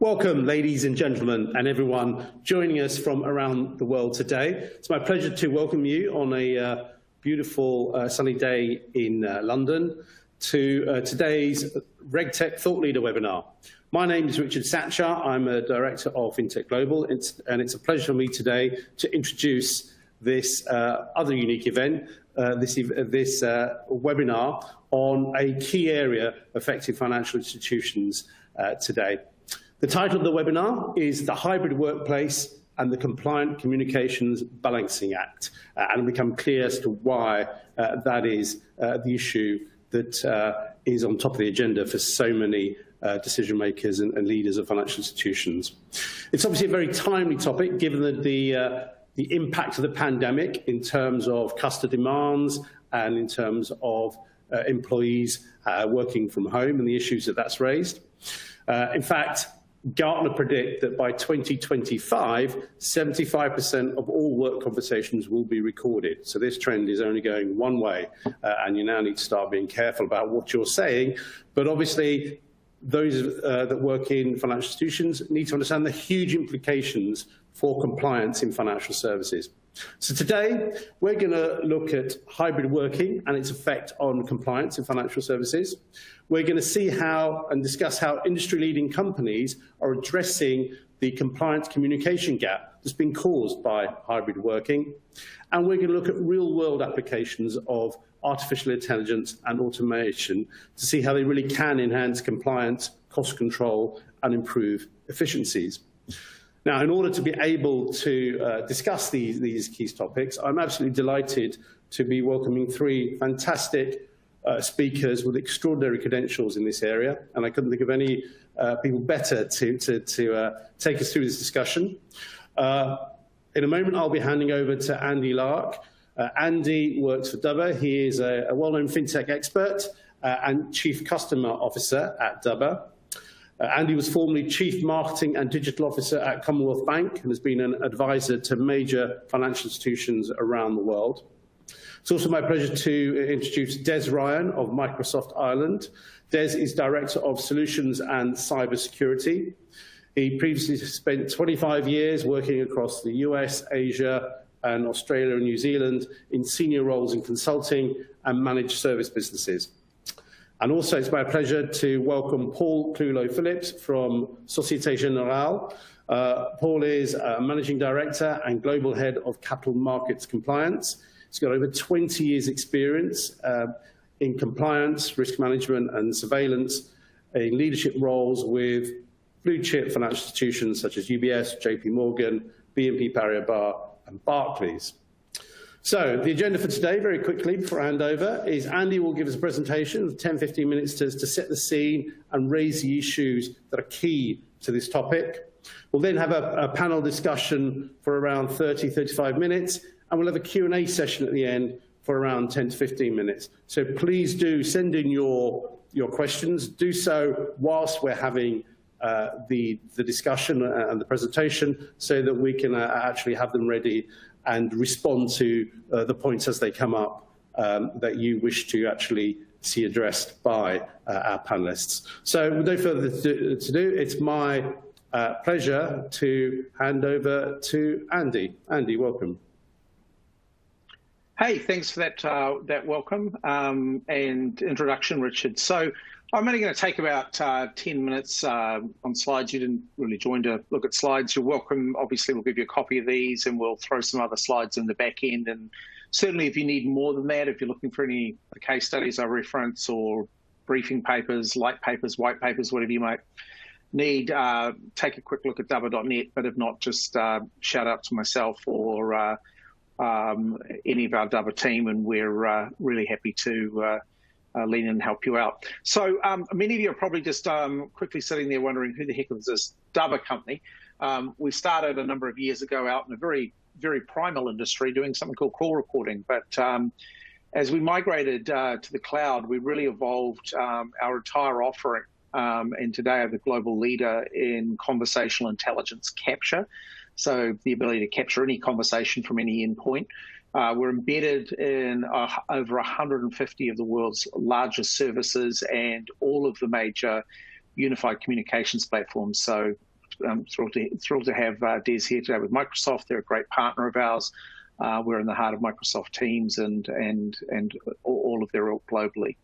Welcome, ladies and gentlemen, and everyone joining us from around the world today. It's my pleasure to welcome you on a beautiful sunny day in London to today's RegTech Thought Leader webinar. My name is Richard Satcher. I'm a Director of FinTech Global, and it's a pleasure for me today to introduce this other unique event, this webinar on a key area affecting financial institutions today. The title of the webinar is The Hybrid Workplace and the Compliant Communications Balancing Act, and it'll become clear as to why that is the issue that is on top of the agenda for so many decision makers and leaders of financial institutions. It's obviously a very timely topic given that the impact of the pandemic in terms of customer demands and in terms of employees working from home and the issues that that's raised. In fact, Gartner predict that by 2025, 75% of all work conversations will be recorded. So this trend is only going one way, and you now need to start being careful about what you're saying. But obviously, those that work in financial institutions need to understand the huge implications for compliance in financial services. So today, we're going to look at hybrid working and its effect on compliance in financial services. We're going to see how and discuss how industry-leading companies are addressing the compliance communication gap that's been caused by hybrid working. And we're going to look at real-world applications of artificial intelligence and automation to see how they really can enhance compliance, cost control, and improve efficiencies. Now, in order to be able to discuss these key topics, I'm absolutely delighted to be welcoming three fantastic speakers with extraordinary credentials in this area, and I couldn't think of any people better to take us through this discussion. In a moment, I'll be handing over to Andy Lark. Andy works for Dubba. He is a well-known fintech expert and Chief Customer Officer at Dubba. Andy was formerly Chief Marketing and Digital Officer at Commonwealth Bank and has been an advisor to major financial institutions around the world. It's also my pleasure to introduce Des Ryan of Microsoft Ireland. Des is Director of Solutions and Cybersecurity. He previously spent 25 years working across the US, Asia, and Australia and New Zealand in senior roles in consulting and managed service businesses. And also, it's my pleasure to welcome Paul Clulo-Phillips from Societe Generale. Paul is a Managing Director and Global Head of Capital Markets Compliance. He's got over 20 years' experience in compliance, risk management, and surveillance in leadership roles with blue-chip financial institutions such as UBS, JP Morgan, BNP Paribas, and Barclays. So the agenda for today, very quickly before I hand over, is Andy will give us a presentation of 10-15 minutes to set the scene and raise the issues that are key to this topic. We'll then have a panel discussion for around 30-35 minutes, and we'll have a Q&A session at the end for around 10 to 15 minutes. So please do send in your questions. Do so whilst we're having the discussion and the presentation so that we can actually have them ready and respond to the points as they come up that you wish to actually see addressed by our panelists. So with no further to do, it's my pleasure to hand over to Andy. Andy, welcome. Hey, thanks for that welcome and introduction, Richard. So I'm only going to take about 10 minutes on slides. You didn't really join to look at slides. You're welcome. Obviously, we'll give you a copy of these and we'll throw some other slides in the back end. And certainly if you need more than that, if you're looking for any case studies I reference or briefing papers, light papers, white papers, whatever you might need, take a quick look at dubba.net. But if not, just shout out to myself or any of our Dubba team, and we're really happy to lean in and help you out. So many of you are probably just quickly sitting there wondering who the heck is this Dubba company. We started a number of years ago out in a very, very primal industry doing something called call recording. But as we migrated to the cloud, we really evolved our entire offering. And today I'm the global leader in conversational intelligence capture. So the ability to capture any conversation from any endpoint. We're embedded in over 150 of the world's largest services and all of the major unified communications platforms. So I'm thrilled to have Des here today with Microsoft. They're a great partner of ours. We're in the heart of Microsoft Teams and all of their ilk globally.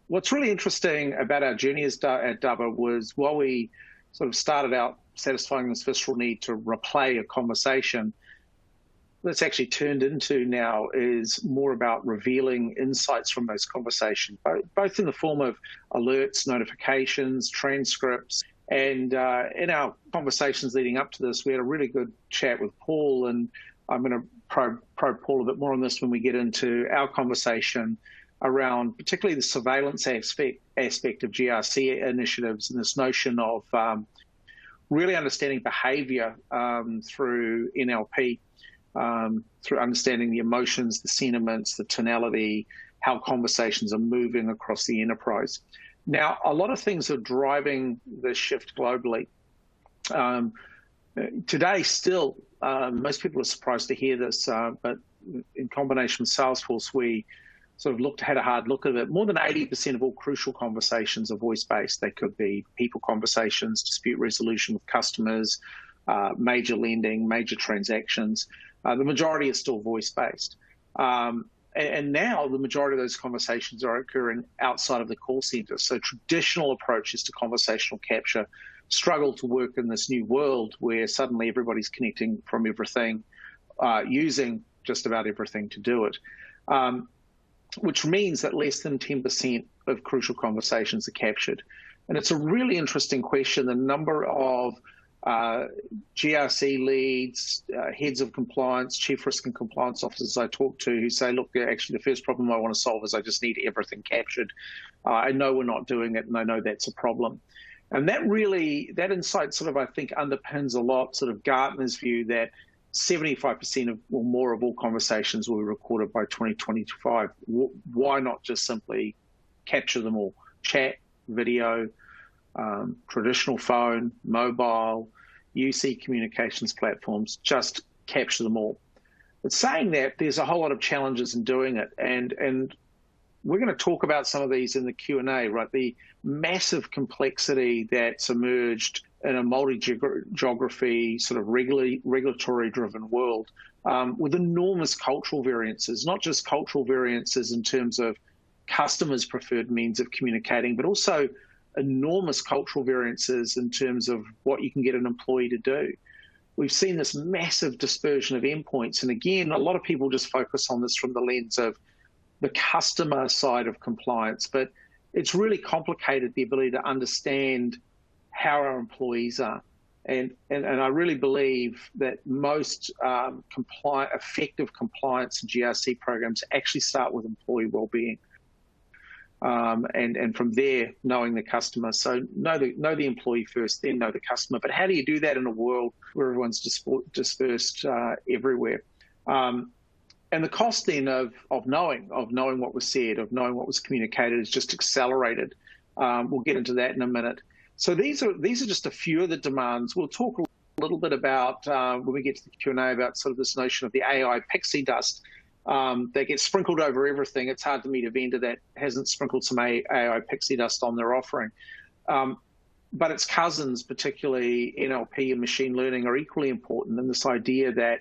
What's really interesting about our journey at Dubba was while we sort of started out satisfying this visceral need to replay a conversation, that's actually turned into now is more about revealing insights from those conversations, both in the form of alerts, notifications, transcripts. And in our conversations leading up to this, we had a really good chat with Paul, and I'm going to probe Paul a bit more on this when we get into our conversation around particularly the surveillance aspect of GRC initiatives and this notion of really understanding behavior through NLP, through understanding the emotions, the sentiments, the tonality, how conversations are moving across the enterprise. Now, a lot of things are driving this shift globally. Today, still, most people are surprised to hear this, but in combination with Salesforce, we sort of had a hard look at it. More than 80% of all crucial conversations are voice-based. They could be people conversations, dispute resolution with customers, major lending, major transactions. The majority is still voice-based. And now the majority of those conversations are occurring outside of the call center. So traditional approaches to conversational capture struggle to work in this new world where suddenly everybody's connecting from everything, using just about everything to do it. Which means that less than 10% of crucial conversations are captured. And it's a really interesting question. The number of GRC leads, heads of compliance, chief risk and compliance officers I talk to who say, look, actually the first problem I want to solve is I just need everything captured. I know we're not doing it, and I know that's a problem. And that insight sort of, I think, underpins a lot sort of Gartner's view that 75% of or more of all conversations will be recorded by 2025. Why not just simply capture them all? Chat, video, traditional phone, mobile, UC communications platforms, just capture them all. But saying that, there's a whole lot of challenges in doing it. And we're going to talk about some of these in the Q&A, right? The massive complexity that's emerged in a multi-geography, sort of regulatory-driven world with enormous cultural variances, not just cultural variances in terms of customers' preferred means of communicating, but also enormous cultural variances in terms of what you can get an employee to do. We've seen this massive dispersion of endpoints. And again, a lot of people just focus on this from the lens of the customer side of compliance, but it's really complicated, the ability to understand how our employees are. And I really believe that most effective compliance and GRC programs actually start with employee well-being. And from there, knowing the customer. So know the employee first, then know the customer. But how do you do that in a world where everyone's dispersed everywhere? And the cost then of knowing what was said, of knowing what was communicated is just accelerated. We'll get into that in a minute. So these are just a few of the demands. We'll talk a little bit about, when we get to the Q&A, about sort of this notion of the AI pixie dust that gets sprinkled over everything. It's hard to meet a vendor that hasn't sprinkled some AI pixie dust on their offering. But its cousins, particularly NLP and machine learning, are equally important in this idea that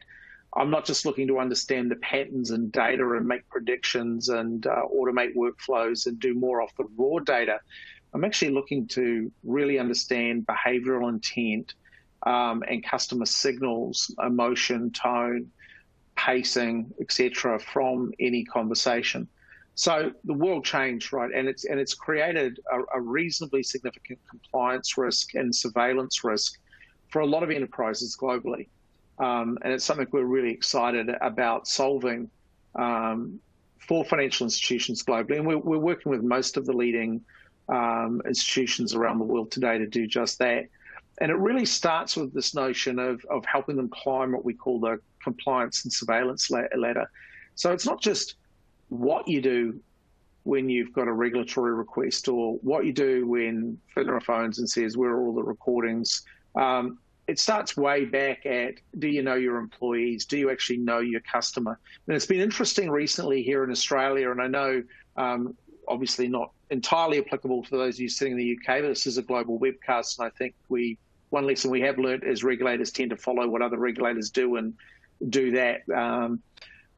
I'm not just looking to understand the patterns and data and make predictions and automate workflows and do more off the raw data. I'm actually looking to really understand behavioral intent and customer signals, emotion, tone, pacing, etc., from any conversation. So the world changed, right? And it's created a reasonably significant compliance risk and surveillance risk for a lot of enterprises globally. And it's something we're really excited about solving for financial institutions globally. And we're working with most of the leading institutions around the world today to do just that. And it really starts with this notion of helping them climb what we call the compliance and surveillance ladder. So it's not just what you do when you've got a regulatory request or what you do when FINRA phones and says, where are all the recordings? It starts way back at, do you know your employees? Do you actually know your customer? And it's been interesting recently here in Australia, and I know obviously not entirely applicable to those of you sitting in the UK, but this is a global webcast, and I think we one lesson we have learned is regulators tend to follow what other regulators do and do that.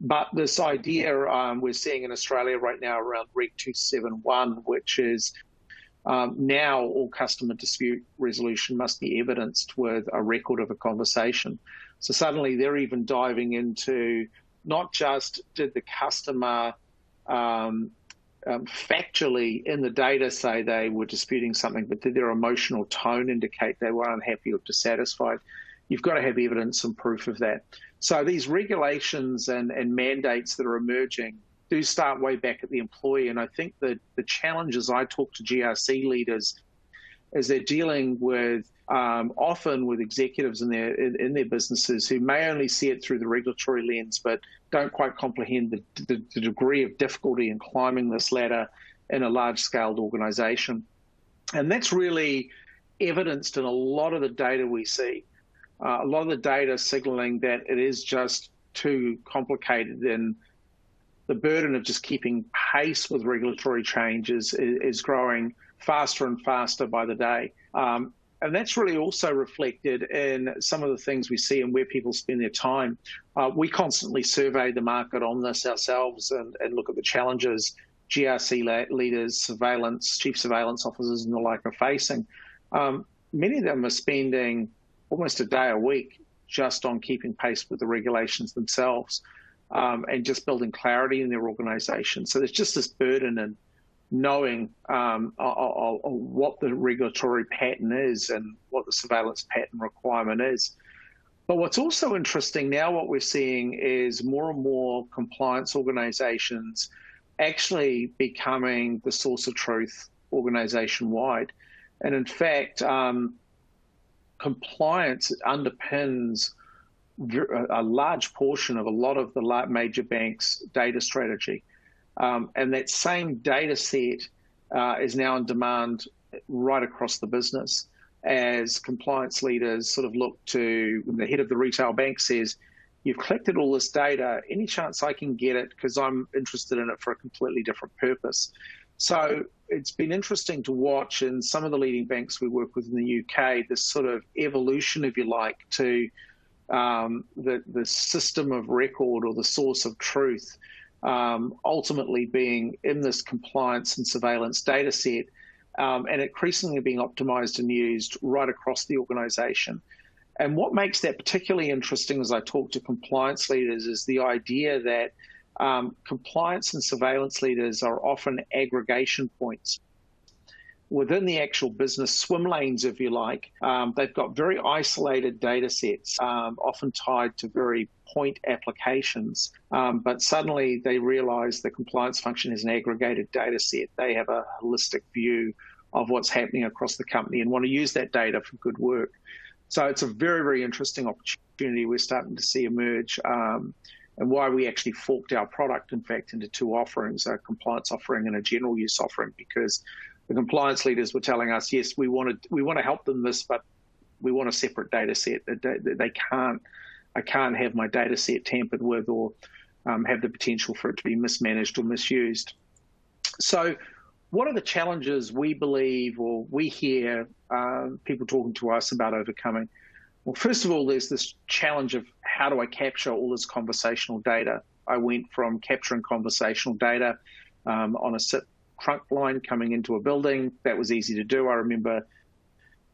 But this idea we're seeing in Australia right now around Reg 271, which is now all customer dispute resolution must be evidenced with a record of a conversation. So suddenly they're even diving into not just did the customer factually in the data say they were disputing something, but did their emotional tone indicate they were unhappy or dissatisfied? You've got to have evidence and proof of that. So these regulations and mandates that are emerging do start way back at the employee. And I think that the challenges I talk to GRC leaders is they're dealing with often with executives in their businesses who may only see it through the regulatory lens, but don't quite comprehend the degree of difficulty in climbing this ladder in a large-scaled organization. And that's really evidenced in a lot of the data we see. A lot of the data signaling that it is just too complicated, and the burden of just keeping pace with regulatory changes is growing faster and faster by the day. And that's really also reflected in some of the things we see and where people spend their time. We constantly survey the market on this ourselves and look at the challenges GRC leaders, chief surveillance officers and the like are facing. Many of them are spending almost a day a week just on keeping pace with the regulations themselves and just building clarity in their organization. So there's just this burden in knowing what the regulatory pattern is and what the surveillance pattern requirement is. But what's also interesting now, what we're seeing is more and more compliance organizations actually becoming the source of truth organization-wide. And in fact, compliance underpins a large portion of a lot of the major banks' data strategy. And that same data set is now in demand right across the business as compliance leaders sort of look to, when the head of the retail bank says, you've collected all this data, any chance I can get it because I'm interested in it for a completely different purpose. So it's been interesting to watch in some of the leading banks we work with in the UK, this sort of evolution, if you like, to the system of record or the source of truth, ultimately being in this compliance and surveillance data set, and increasingly being optimized and used right across the organization. And what makes that particularly interesting as I talk to compliance leaders is the idea that compliance and surveillance leaders are often aggregation points within the actual business swim lanes, if you like. They've got very isolated data sets, often tied to very point applications, but suddenly they realize the compliance function is an aggregated data set. They have a holistic view of what's happening across the company and want to use that data for good work. So it's a very, very interesting opportunity we're starting to see emerge, and why we actually forked our product, in fact, into two offerings, a compliance offering and a general use offering, because the compliance leaders were telling us, yes, we want to help them this, but we want a separate data set. I can't have my data set tampered with or have the potential for it to be mismanaged or misused. So what are the challenges we believe or we hear people talking to us about overcoming? Well, first of all, there's this challenge of how do I capture all this conversational data? I went from capturing conversational data on a SIP trunk line coming into a building. That was easy to do. I remember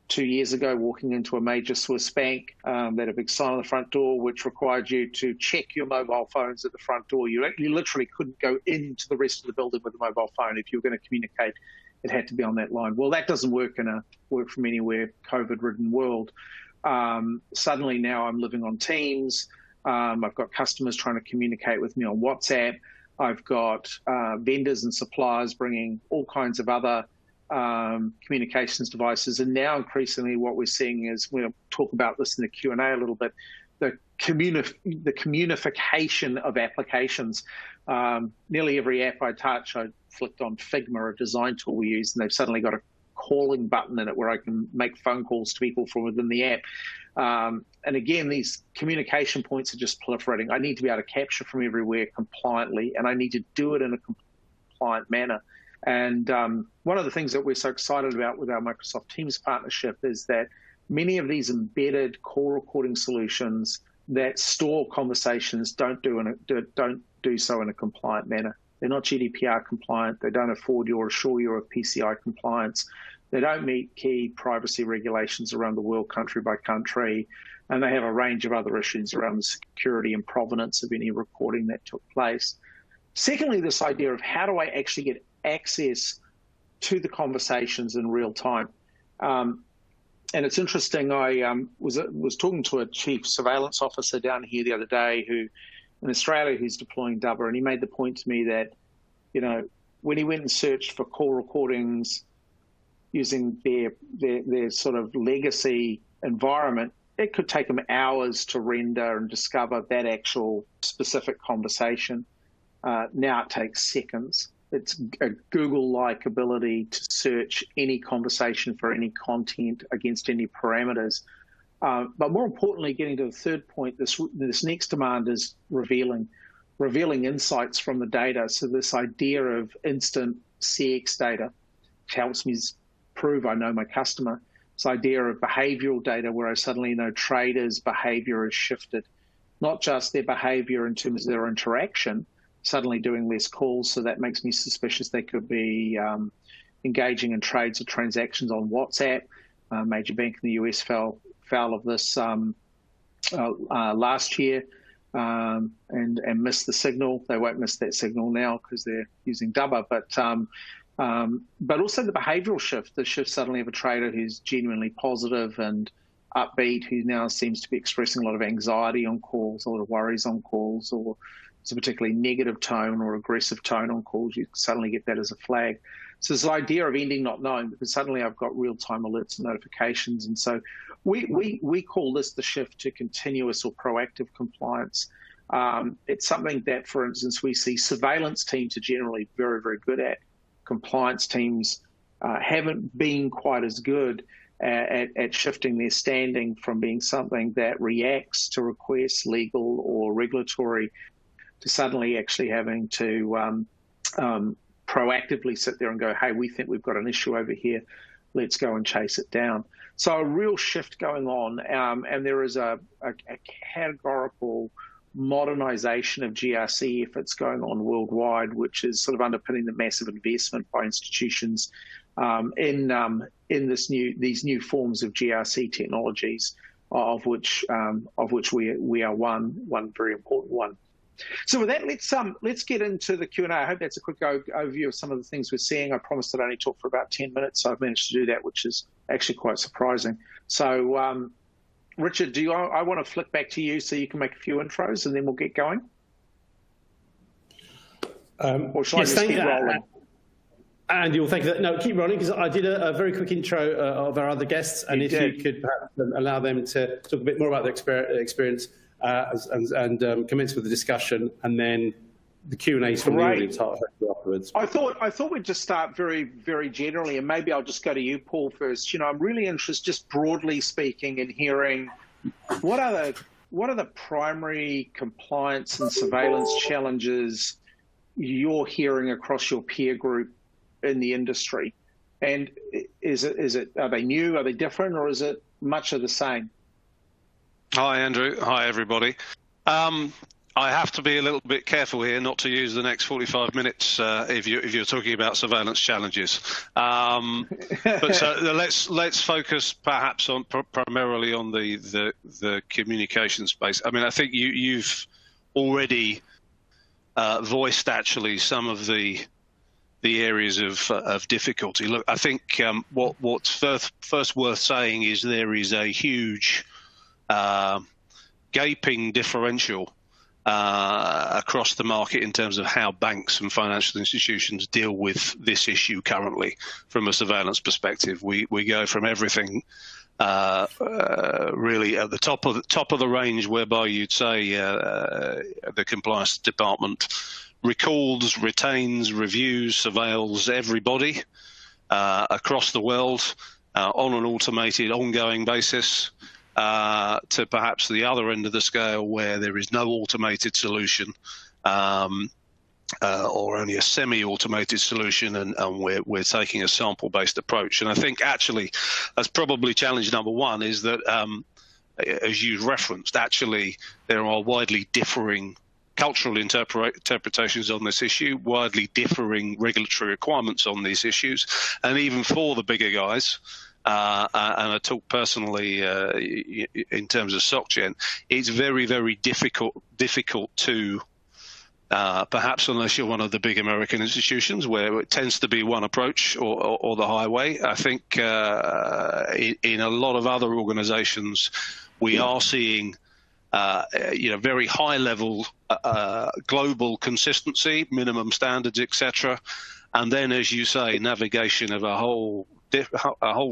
2 years ago walking into a major Swiss bank that had a big sign on the front door which required you to check your mobile phones at the front door. You literally couldn't go into the rest of the building with a mobile phone. If you were going to communicate, it had to be on that line. Well, that doesn't work in a work from anywhere COVID-ridden world. Suddenly now I'm living on Teams. I've got customers trying to communicate with me on WhatsApp. I've got vendors and suppliers bringing all kinds of other communications devices. And now increasingly what we're seeing is, we'll talk about this in the Q&A a little bit, the communification of applications. Nearly every app I touch, I flicked on Figma, a design tool we use, and they've suddenly got a calling button in it where I can make phone calls to people from within the app. And again, these communication points are just proliferating. I need to be able to capture from everywhere compliantly, and I need to do it in a compliant manner. And one of the things that we're so excited about with our Microsoft Teams partnership is that many of these embedded call recording solutions that store conversations don't do so in a compliant manner. They're not GDPR compliant. They don't afford you or assure you of PCI compliance. They don't meet key privacy regulations around the world, country by country, and they have a range of other issues around the security and provenance of any recording that took place. Secondly, this idea of how do I actually get access to the conversations in real time? And it's interesting, I was talking to a chief surveillance officer down here the other day in Australia who's deploying Dubba, and he made the point to me that, when he went and searched for call recordings using their sort of legacy environment, it could take him hours to render and discover that actual specific conversation. Now it takes seconds. It's a Google-like ability to search any conversation for any content against any parameters. But more importantly, getting to the third point, this next demand is revealing insights from the data. So this idea of instant CX data, which helps me prove I know my customer. This idea of behavioral data where I suddenly know traders' behavior has shifted, not just their behavior in terms of their interaction, suddenly doing less calls, so that makes me suspicious they could be engaging in trades or transactions on WhatsApp. A major bank in the US fell foul of this last year and missed the signal. They won't miss that signal now because they're using Dubba. But also the behavioral shift, the shift suddenly of a trader who's genuinely positive and upbeat, who now seems to be expressing a lot of anxiety on calls, a lot of worries on calls, or it's a particularly negative tone or aggressive tone on calls. You suddenly get that as a flag. So this idea of ending not knowing, because suddenly I've got real-time alerts and notifications. And so we call this the shift to continuous or proactive compliance. It's something that, for instance, we see surveillance teams are generally very, very good at. Compliance teams haven't been quite as good at shifting their standing from being something that reacts to requests, legal or regulatory, to suddenly actually having to proactively sit there and go, hey, we think we've got an issue over here. Let's go and chase it down. So a real shift going on, and there is a categorical modernization of GRC efforts going on worldwide, which is sort of underpinning the massive investment by institutions in these new forms of GRC technologies, of which we are one very important one. So with that, let's get into the Q&A. I hope that's a quick overview of some of the things we're seeing. I promised I'd only talk for about 10 minutes, so I've managed to do that, which is actually quite surprising. So, Richard, I want to flick back to you so you can make a few intros, and then we'll get going? Or shall I just keep rolling? Andy, well, thank you. No, keep rolling, because I did a very quick intro of our other guests, and if you could perhaps allow them to talk a bit more about their experience and commence with the discussion, and then the Q&As from the audience afterwards. I thought we'd just start very, very generally, and maybe I'll just go to you, Paul, first. I'm really interested, just broadly speaking, in hearing what are the primary compliance and surveillance challenges you're hearing across your peer group in the industry, and are they new, are they different, or is it much of the same? Hi, Andrew. Hi, everybody. I have to be a little bit careful here not to use the next 45 minutes if you're talking about surveillance challenges. But so let's focus perhaps on primarily on the communication space. I mean, I think you've already voiced actually some of the areas of difficulty. Look, I think what's first worth saying is there is a huge gaping differential across the market in terms of how banks and financial institutions deal with this issue currently from a surveillance perspective. We go from everything really at the top of the range, whereby you'd say the compliance department records, retains, reviews, surveils everybody across the world on an automated, ongoing basis, to perhaps the other end of the scale where there is no automated solution, or only a semi-automated solution, and we're taking a sample-based approach. And I think actually that's probably challenge number one, is that, as you referenced, actually there are widely differing cultural interpretations on this issue, widely differing regulatory requirements on these issues, and even for the bigger guys, and I talk personally in terms of SocGen, it's very, very difficult to perhaps unless you're one of the big American institutions where it tends to be one approach or the highway. I think in a lot of other organizations, we are seeing very high level global consistency, minimum standards, etc. And then, as you say, navigation of a whole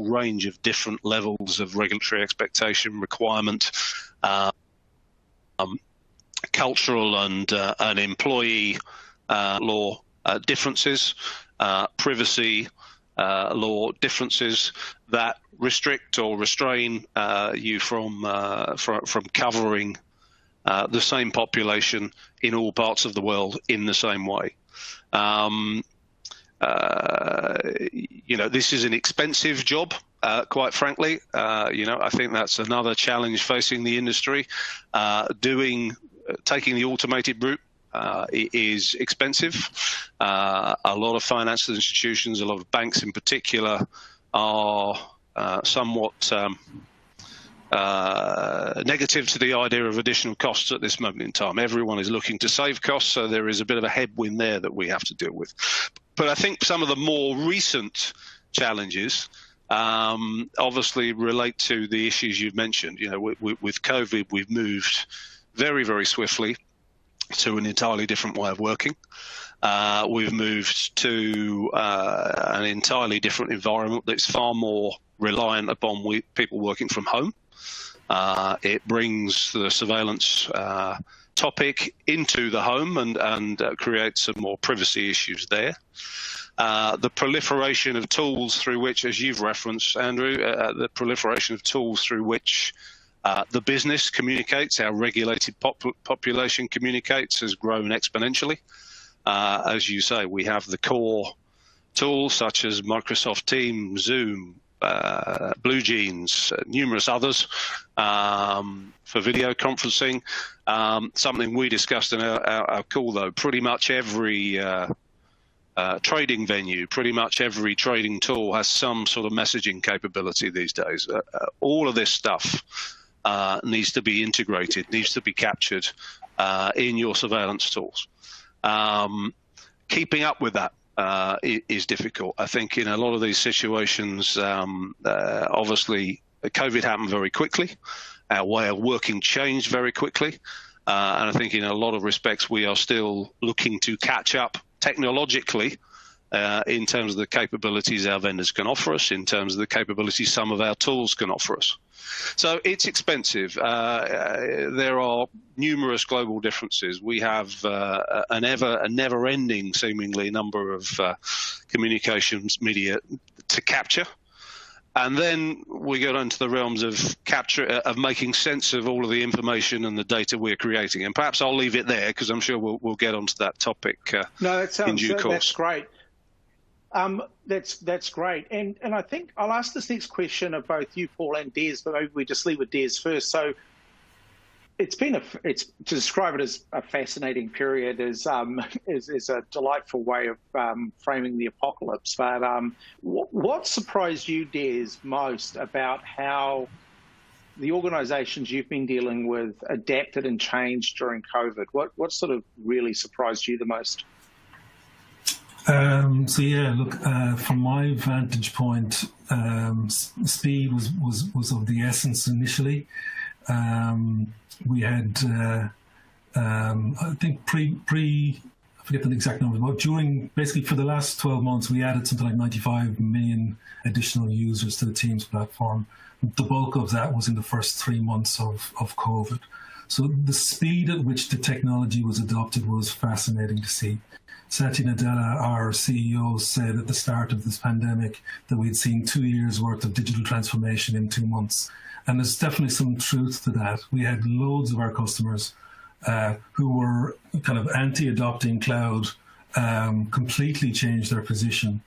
range of different levels of regulatory expectation, requirement, cultural and employee law differences, privacy law differences that restrict or restrain you from covering the same population in all parts of the world in the same way. This is an expensive job, quite frankly. I think that's another challenge facing the industry. Taking the automated route is expensive. A lot of financial institutions, a lot of banks in particular, are somewhat negative to the idea of additional costs at this moment in time. Everyone is looking to save costs, so there is a bit of a headwind there that we have to deal with. But I think some of the more recent challenges obviously relate to the issues you've mentioned. With COVID, we've moved very, very swiftly to an entirely different way of working. We've moved to an entirely different environment that's far more reliant upon people working from home. It brings the surveillance topic into the home and creates some more privacy issues there. The proliferation of tools through which, as you've referenced, Andrew, the proliferation of tools through which the business communicates, our regulated population communicates, has grown exponentially. As you say, we have the core tools such as Microsoft Teams, Zoom, BlueJeans, numerous others for video conferencing. Something we discussed in our call, though, pretty much every trading venue, pretty much every trading tool has some sort of messaging capability these days. All of this stuff needs to be integrated, needs to be captured in your surveillance tools. Keeping up with that is difficult. I think in a lot of these situations, obviously, COVID happened very quickly. Our way of working changed very quickly. And I think in a lot of respects, we are still looking to catch up technologically in terms of the capabilities our vendors can offer us, in terms of the capabilities some of our tools can offer us. So it's expensive. There are numerous global differences. We have a never-ending, seemingly, number of communications media to capture. And then we go into the realms of making sense of all of the information and the data we're creating. And perhaps I'll leave it there because I'm sure we'll get onto that topic in due course. That's great. That's great. And I think I'll ask this next question of both you, Paul, and Des, but maybe we just leave with Des first. So it's to describe it as a fascinating period is a delightful way of framing the apocalypse. But what surprised you, Des, most about how the organisations you've been dealing with adapted and changed during COVID? What sort of really surprised you the most? From my vantage point, speed was of the essence initially. We had, I think, I forget the exact number, but basically for the last 12 months, we added something like 95 million additional users to the Teams platform. The bulk of that was in the first 3 months of COVID. So the speed at which the technology was adopted was fascinating to see. Satya Nadella, our CEO, said at the start of this pandemic that we'd seen 2 years' worth of digital transformation in 2 months. And there's definitely some truth to that. We had loads of our customers who were kind of anti-adopting cloud completely changed their position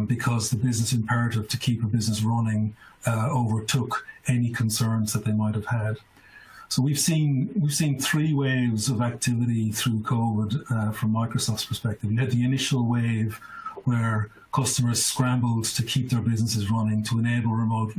because the business imperative to keep a business running overtook any concerns that they might have had. So we've seen three waves of activity through COVID from Microsoft's perspective. We had the initial wave where customers scrambled to keep their businesses running, to enable remote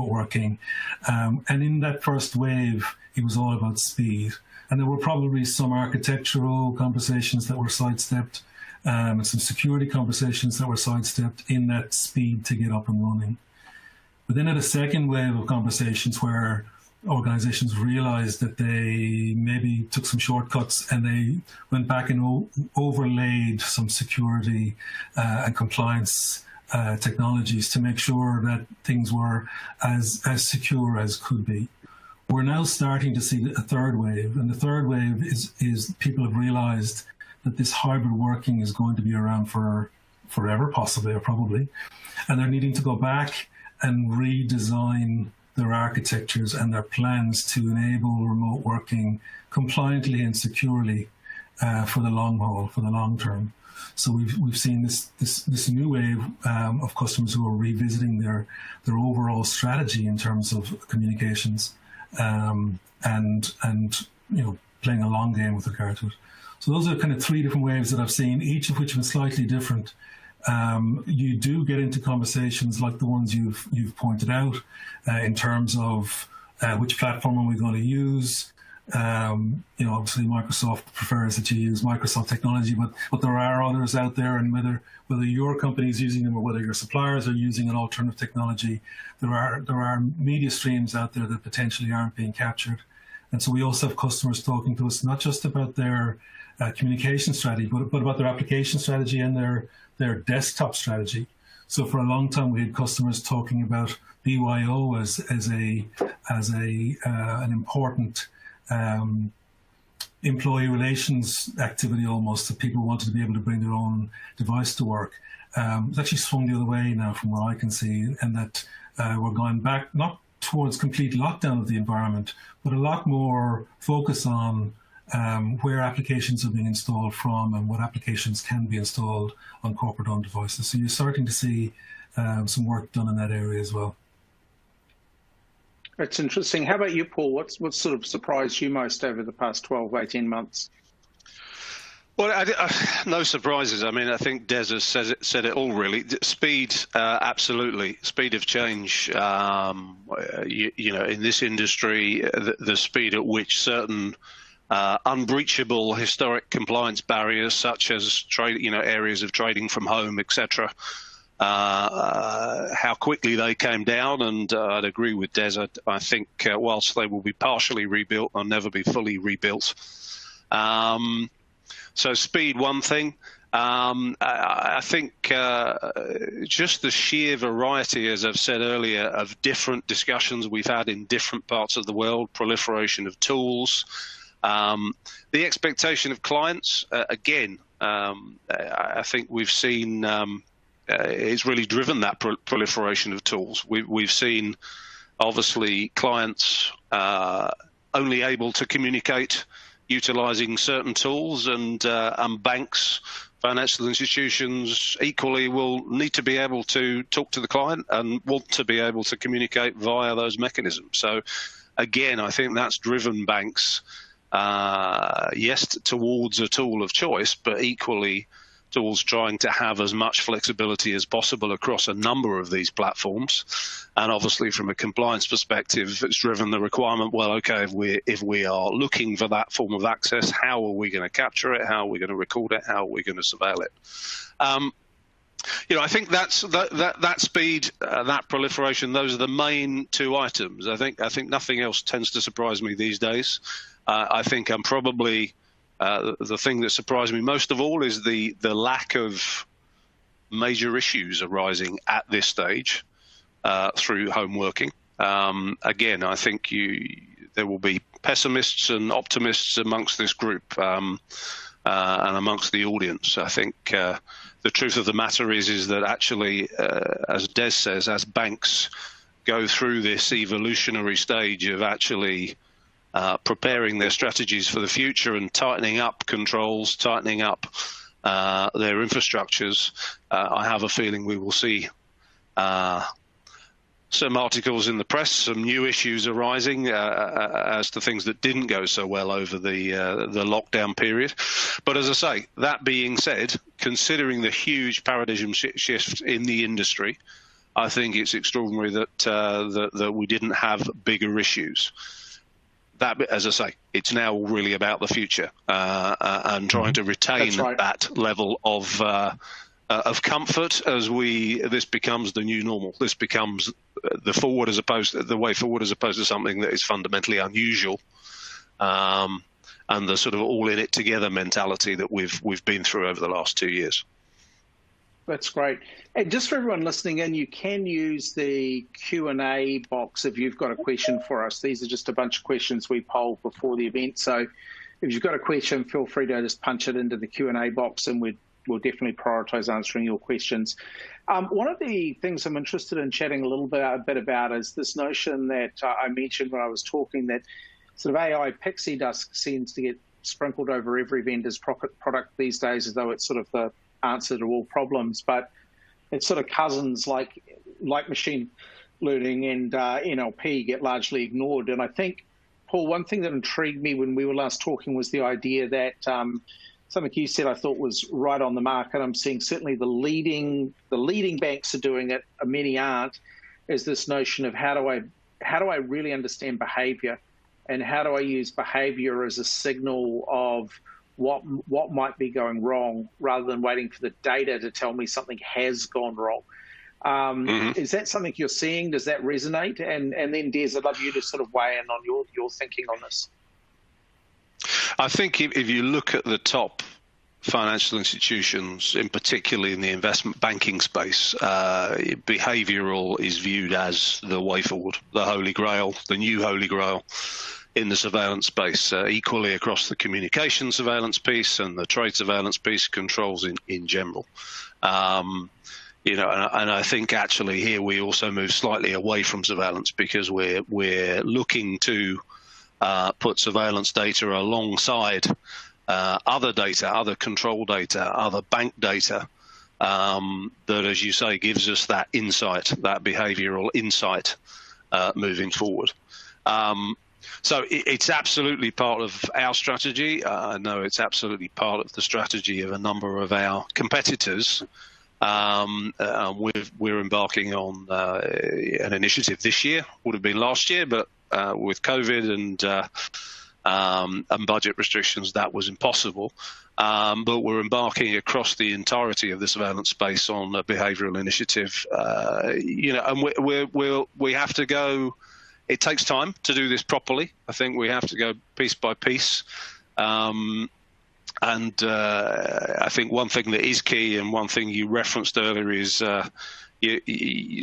working. And in that first wave, it was all about speed. And there were probably some architectural conversations that were sidestepped, and some security conversations that were sidestepped in that speed to get up and running. But then at a second wave of conversations where organizations realized that they maybe took some shortcuts and they went back and overlaid some security and compliance technologies to make sure that things were as secure as could be. We're now starting to see a third wave, and the third wave is people have realized that this hybrid working is going to be around for forever, possibly or probably, and they're needing to go back and redesign their architectures and their plans to enable remote working compliantly and securely for the long haul, for the long term. So we've seen this new wave of customers who are revisiting their overall strategy in terms of communications and playing a long game with regard to it. So those are kind of three different waves that I've seen, each of which have been slightly different. You do get into conversations like the ones you've pointed out in terms of which platform are we going to use. Obviously Microsoft prefers that you use Microsoft technology, but there are others out there, and whether your company is using them or whether your suppliers are using an alternative technology, there are media streams out there that potentially aren't being captured. And so we also have customers talking to us not just about their communication strategy, but about their application strategy and their desktop strategy. So for a long time, we had customers talking about BYO as an important employee relations activity almost, that people wanted to be able to bring their own device to work. It's actually swung the other way now from what I can see, and that we're going back not towards complete lockdown of the environment, but a lot more focus on where applications are being installed from and what applications can be installed on corporate-owned devices. So you're starting to see some work done in that area as well. That's interesting. How about you, Paul? What sort of surprised you most over the past 12, 18 months? Well, no surprises. I mean, I think Des has said it all, really. Speed, absolutely. Speed of change. In this industry, the speed at which certain unbreachable historic compliance barriers, such as areas of trading from home, etc., how quickly they came down. And I'd agree with Des. I think whilst they will be partially rebuilt, they'll never be fully rebuilt. So speed, one thing. I think just the sheer variety, as I've said earlier, of different discussions we've had in different parts of the world, proliferation of tools, the expectation of clients, again, I think we've seen it's really driven that proliferation of tools. We've seen, obviously, clients only able to communicate utilizing certain tools, and banks, financial institutions equally will need to be able to talk to the client and want to be able to communicate via those mechanisms. So again, I think that's driven banks, yes, towards a tool of choice, but equally towards trying to have as much flexibility as possible across a number of these platforms. And obviously from a compliance perspective, it's driven the requirement, well, okay, if we are looking for that form of access, how are we going to capture it? How are we going to record it? How are we going to surveil it? I think that speed, that proliferation, those are the main two items. I think nothing else tends to surprise me these days. I think I'm probably the thing that surprised me most of all is the lack of major issues arising at this stage through home working. Again, I think there will be pessimists and optimists amongst this group and amongst the audience. I think the truth of the matter is that actually, as Des says, as banks go through this evolutionary stage of actually preparing their strategies for the future and tightening up controls, tightening up their infrastructures, I have a feeling we will see some articles in the press, some new issues arising as to things that didn't go so well over the lockdown period. But as I say, that being said, considering the huge paradigm shift in the industry, I think it's extraordinary that we didn't have bigger issues. That, as I say, it's now really about the future and trying to retain that level of comfort as this becomes the new normal. This becomes the way forward as opposed to something that is fundamentally unusual, and the sort of all in it together mentality that we've been through over the last 2 years. That's great. And just for everyone listening in, you can use the Q&A box if you've got a question for us. These are just a bunch of questions we polled before the event. So if you've got a question, feel free to just punch it into the Q&A box, and we'll definitely prioritize answering your questions. One of the things I'm interested in chatting a bit about is this notion that I mentioned when I was talking, that sort of AI pixie dust seems to get sprinkled over every vendor's product these days, as though it's sort of the answer to all problems, but it's sort of cousins like machine learning and NLP get largely ignored. And I think, Paul, one thing that intrigued me when we were last talking was the idea that something you said I thought was right on the mark, and I'm seeing certainly the leading banks are doing it, many aren't, is this notion of how do I really understand behavior, and how do I use behavior as a signal of what might be going wrong, rather than waiting for the data to tell me something has gone wrong. Is that something you're seeing? Does that resonate? And then, Des, I'd love you to sort of weigh in on your thinking on this. I think if you look at the top financial institutions, in particularly in the investment banking space, behavioural is viewed as the way forward, the holy grail, the new holy grail in the surveillance space, equally across the communication surveillance piece and the trade surveillance piece, controls in general. And I think actually here we also move slightly away from surveillance, because we're looking to put surveillance data alongside other data, other control data, other bank data, that, as you say, gives us that insight, that behavioural insight moving forward. So it's absolutely part of our strategy. I know it's absolutely part of the strategy of a number of our competitors. We're embarking on an initiative this year, would have been last year, but with COVID and budget restrictions, that was impossible. But we're embarking across the entirety of the surveillance space on a behavioural initiative. And we have to go. It takes time to do this properly. I think we have to go piece by piece. And I think one thing that is key, and one thing you referenced earlier, is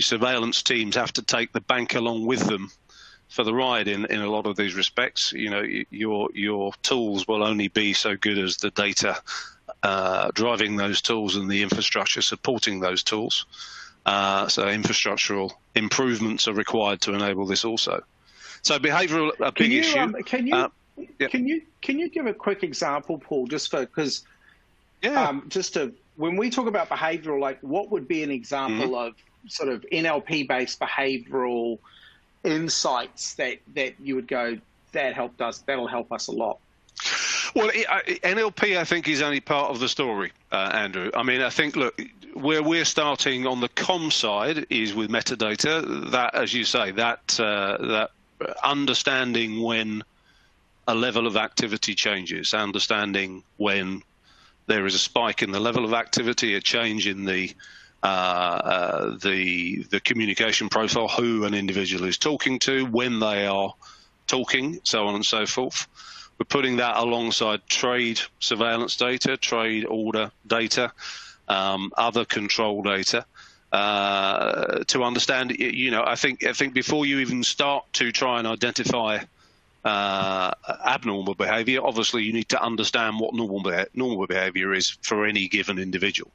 surveillance teams have to take the bank along with them for the ride in a lot of these respects. Your tools will only be so good as the data driving those tools and the infrastructure supporting those tools. So infrastructural improvements are required to enable this also. So behavioural, a big issue. Can you give a quick example, Paul, just when we talk about behavioural, like what would be an example of sort of NLP-based behavioural insights that you would go, that'll help us a lot? Well, NLP, I think, is only part of the story, Andrew. I mean, I think, look, where we're starting on the comm side is with metadata. That, as you say, that understanding when a level of activity changes, understanding when there is a spike in the level of activity, a change in the communication profile, who an individual is talking to, when they are talking, so on and so forth. We're putting that alongside trade surveillance data, trade order data, other control data, to understand. I think before you even start to try and identify abnormal behaviour, obviously you need to understand what normal behaviour is for any given individual.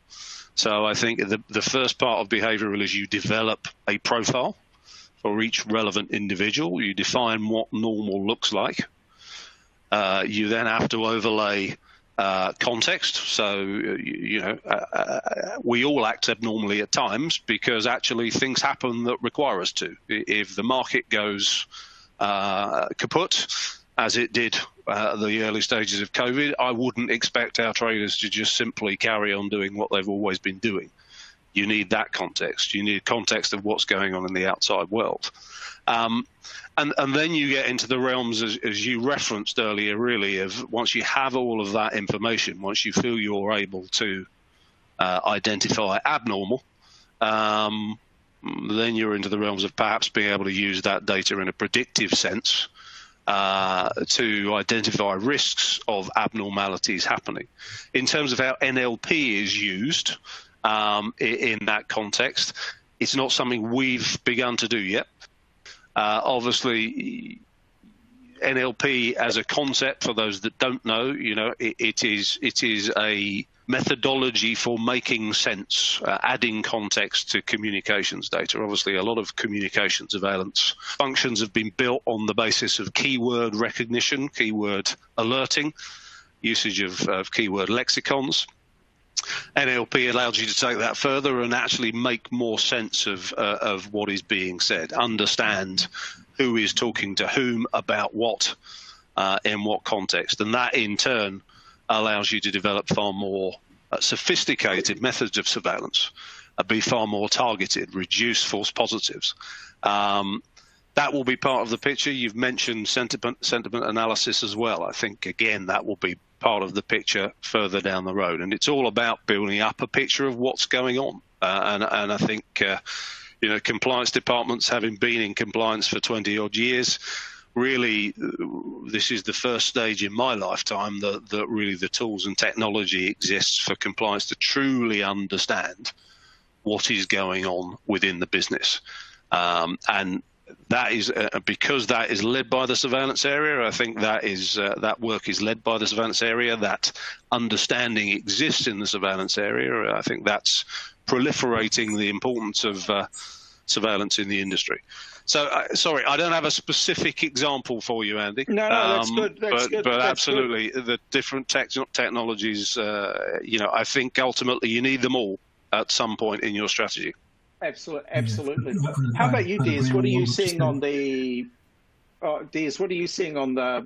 So I think the first part of behavioural is you develop a profile for each relevant individual. You define what normal looks like. You then have to overlay context. So, we all act abnormally at times because actually things happen that require us to. If the market goes kaput, as it did at the early stages of COVID, I wouldn't expect our traders to just simply carry on doing what they've always been doing. You need that context. You need context of what's going on in the outside world. And then you get into the realms, as you referenced earlier, really, of once you have all of that information, once you feel you're able to identify abnormal, then you're into the realms of perhaps being able to use that data in a predictive sense to identify risks of abnormalities happening. In terms of how NLP is used in that context, it's not something we've begun to do yet. Obviously, NLP as a concept, for those that don't know, it is a methodology for making sense, adding context to communications data. Obviously, a lot of communication surveillance functions have been built on the basis of keyword recognition, keyword alerting, usage of keyword lexicons. NLP allows you to take that further and actually make more sense of what is being said, understand who is talking to whom about what, in what context. And that, in turn, allows you to develop far more sophisticated methods of surveillance, be far more targeted, reduce false positives. That will be part of the picture. You've mentioned sentiment analysis as well. I think, again, that will be part of the picture further down the road. And it's all about building up a picture of what's going on. And I think, compliance departments, having been in compliance for 20-odd years, really, this is the first stage in my lifetime that really the tools and technology exists for compliance to truly understand what is going on within the business. And that is because that is led by the surveillance area. I think that work is led by the surveillance area. That understanding exists in the surveillance area. I think that's proliferating the importance of surveillance in the industry. So, sorry, I don't have a specific example for you, Andy. No, that's good. But absolutely, the different technologies, I think ultimately you need them all at some point in your strategy. Absolutely. How about you, Des? What are you seeing on the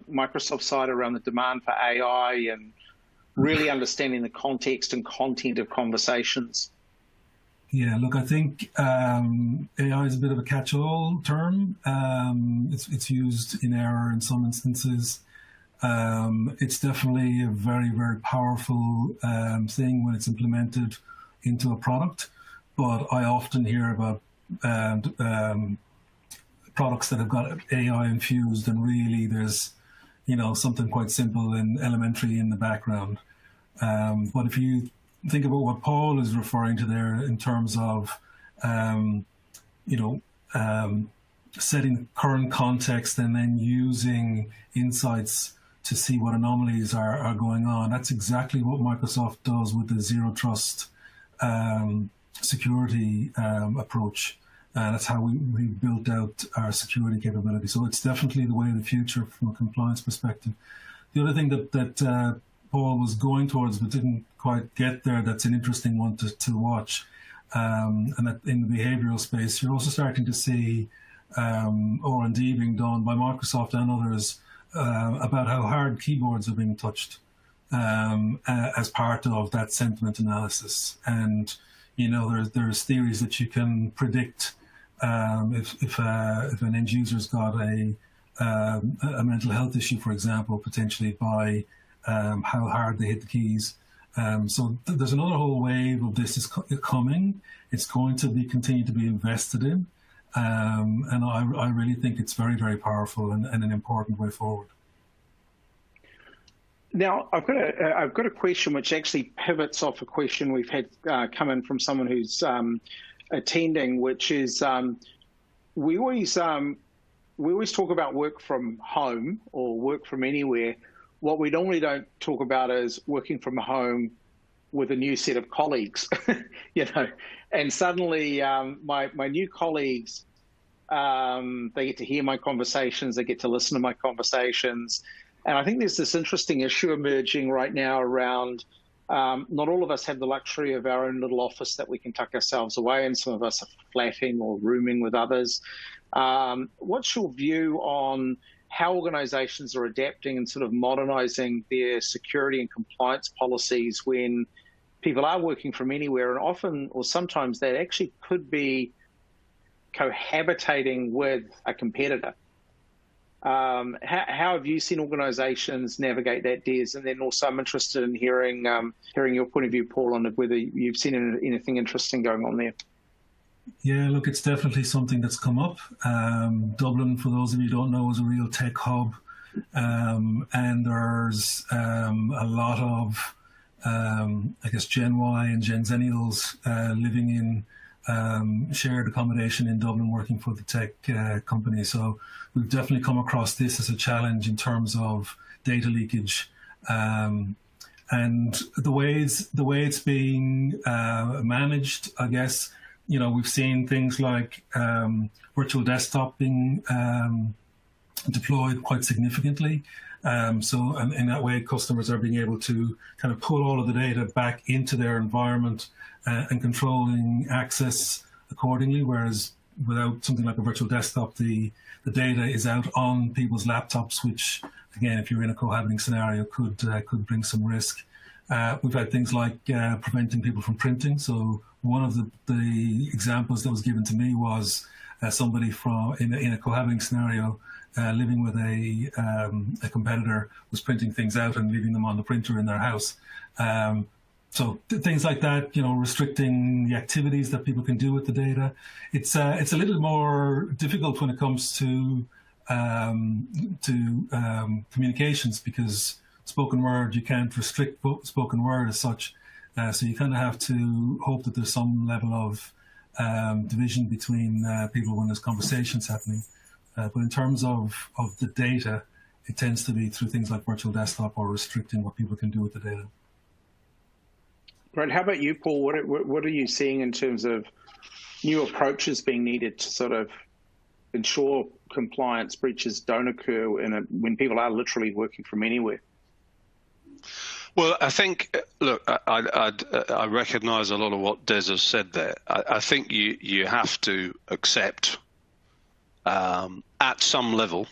Microsoft side around the demand for AI and really understanding the context and content of conversations? Yeah, look, I think AI is a bit of a catch-all term. It's used in error in some instances. It's definitely a very, very powerful thing when it's implemented into a product. But I often hear about products that have got AI infused, and really there's, something quite simple and elementary in the background. But if you think about what Paul is referring to there in terms of, setting current context and then using insights to see what anomalies are going on, that's exactly what Microsoft does with the zero trust security approach. That's how we built out our security capability. So it's definitely the way of the future from a compliance perspective. The other thing that Paul was going towards but didn't quite get there, that's an interesting one to watch. And that in the behavioral space, you're also starting to see R&D being done by Microsoft and others about how hard keyboards are being touched as part of that sentiment analysis. And there's theories that you can predict if an end user's got a mental health issue, for example, potentially by how hard they hit the keys. So there's another whole wave of this is coming. It's going to continue to be invested in, and I really think it's very, very powerful and an important way forward. Now, I've got a question which actually pivots off a question we've had come in from someone who's attending, which is we always talk about work from home or work from anywhere. What we normally don't talk about is working from home with a new set of colleagues, And suddenly, my new colleagues, they get to hear my conversations, they get to listen to my conversations. And I think there's this interesting issue emerging right now around not all of us have the luxury of our own little office that we can tuck ourselves away, and some of us are flatting or rooming with others. What's your view on how organizations are adapting and sort of modernizing their security and compliance policies when people are working from anywhere, and often or sometimes they actually could be cohabitating with a competitor? How have you seen organizations navigate that, Des? And then also I'm interested in hearing your point of view, Paul, on whether you've seen anything interesting going on there. Yeah, look, it's definitely something that's come up. Dublin, for those of you who don't know, is a real tech hub. And there's a lot of, I guess, Gen Y and Gen Zennials living in shared accommodation in Dublin, working for the tech company. So we've definitely come across this as a challenge in terms of data leakage. And the way it's being managed, I guess, we've seen things like virtual desktop being deployed quite significantly. So in that way, customers are being able to kind of pull all of the data back into their environment and controlling access accordingly, whereas without something like a virtual desktop, the data is out on people's laptops, which, again, if you're in a cohabiting scenario, could bring some risk. We've had things like preventing people from printing. So one of the examples that was given to me was somebody in a cohabiting scenario living with a competitor was printing things out and leaving them on the printer in their house. So things like that, restricting the activities that people can do with the data. It's a little more difficult when it comes to communications, because spoken word, you can't restrict spoken word as such. So you kind of have to hope that there's some level of division between people when there's conversations happening. But in terms of the data, it tends to be through things like virtual desktop or restricting what people can do with the data. Right. How about you, Paul? What are you seeing in terms of new approaches being needed to sort of ensure compliance breaches don't occur when people are literally working from anywhere? Well, I think, look, I recognise a lot of what Des has said there. I think you have to accept at some level